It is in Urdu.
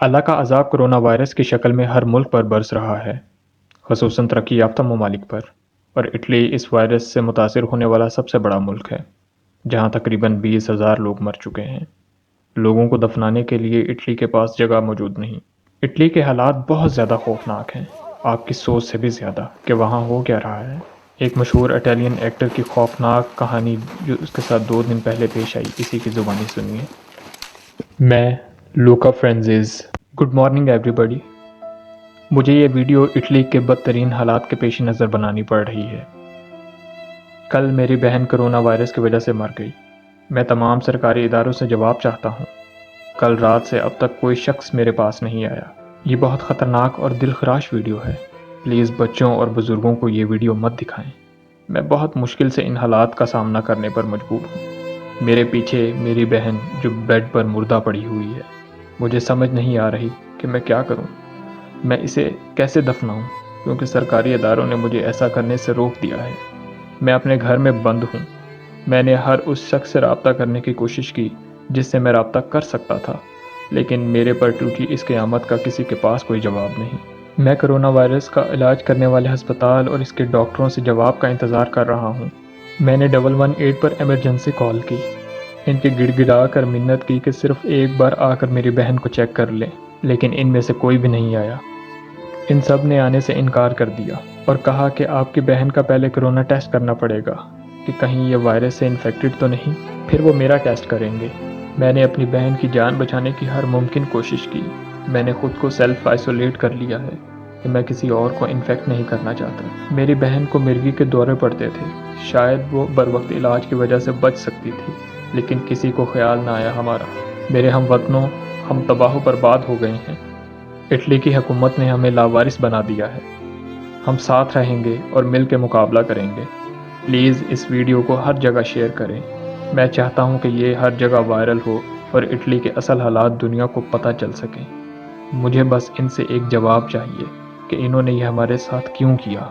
اللہ کا عذاب کرونا وائرس کی شکل میں ہر ملک پر برس رہا ہے، خصوصاً ترقی یافتہ ممالک پر، اور اٹلی اس وائرس سے متاثر ہونے والا سب سے بڑا ملک ہے، جہاں تقریباً 20,000 لوگ مر چکے ہیں۔ لوگوں کو دفنانے کے لیے اٹلی کے پاس جگہ موجود نہیں۔ اٹلی کے حالات بہت زیادہ خوفناک ہیں، آپ کی سوچ سے بھی زیادہ، کہ وہاں ہو کیا رہا ہے۔ ایک مشہور اٹالین ایکٹر کی خوفناک کہانی جو اس کے ساتھ 2 دن پہلے پیش آئی، اسی کی زبانی سنیے۔ میں لوکا فرینزیز۔ گڈ مارننگ ایوری بڈی۔ مجھے یہ ویڈیو اٹلی کے بدترین حالات کے پیش نظر بنانی پڑ رہی ہے۔ کل میری بہن کرونا وائرس کی وجہ سے مر گئی۔ میں تمام سرکاری اداروں سے جواب چاہتا ہوں۔ کل رات سے اب تک کوئی شخص میرے پاس نہیں آیا۔ یہ بہت خطرناک اور دلخراش ویڈیو ہے۔ پلیز بچوں اور بزرگوں کو یہ ویڈیو مت دکھائیں۔ میں بہت مشکل سے ان حالات کا سامنا کرنے پر مجبور ہوں۔ میرے پیچھے میری بہن جو بیڈ پر مردہ پڑی ہوئی ہے۔ مجھے سمجھ نہیں آ رہی کہ میں کیا کروں۔ میں اسے کیسے دفناؤں، کیونکہ سرکاری اداروں نے مجھے ایسا کرنے سے روک دیا ہے۔ میں اپنے گھر میں بند ہوں۔ میں نے ہر اس شخص سے رابطہ کرنے کی کوشش کی جس سے میں رابطہ کر سکتا تھا، لیکن میرے پر ٹوٹی اس قیامت کا کسی کے پاس کوئی جواب نہیں۔ میں کرونا وائرس کا علاج کرنے والے ہسپتال اور اس کے ڈاکٹروں سے جواب کا انتظار کر رہا ہوں۔ میں نے 118 پر ایمرجنسی کال کی، ان کی گڑ گڑا کر منت کی کہ صرف ایک بار آ کر میری بہن کو چیک کر لیں، لیکن ان میں سے کوئی بھی نہیں آیا۔ ان سب نے آنے سے انکار کر دیا اور کہا کہ آپ کی بہن کا پہلے کرونا ٹیسٹ کرنا پڑے گا کہ کہیں یہ وائرس سے انفیکٹڈ تو نہیں، پھر وہ میرا ٹیسٹ کریں گے۔ میں نے اپنی بہن کی جان بچانے کی ہر ممکن کوشش کی۔ میں نے خود کو سیلف آئسولیٹ کر لیا ہے کہ میں کسی اور کو انفیکٹ نہیں کرنا چاہتا۔ میری بہن کو مرگی کے دورے پڑتے تھے، شاید وہ بروقت علاج کی وجہ سے بچ سکتی تھی، لیکن کسی کو خیال نہ آیا ہمارا۔ میرے ہم وطنوں، ہم تباہ و برباد ہو گئے ہیں۔ اٹلی کی حکومت نے ہمیں لاوارث بنا دیا ہے۔ ہم ساتھ رہیں گے اور مل کے مقابلہ کریں گے۔ پلیز اس ویڈیو کو ہر جگہ شیئر کریں۔ میں چاہتا ہوں کہ یہ ہر جگہ وائرل ہو اور اٹلی کے اصل حالات دنیا کو پتہ چل سکیں۔ مجھے بس ان سے ایک جواب چاہیے کہ انہوں نے یہ ہمارے ساتھ کیوں کیا۔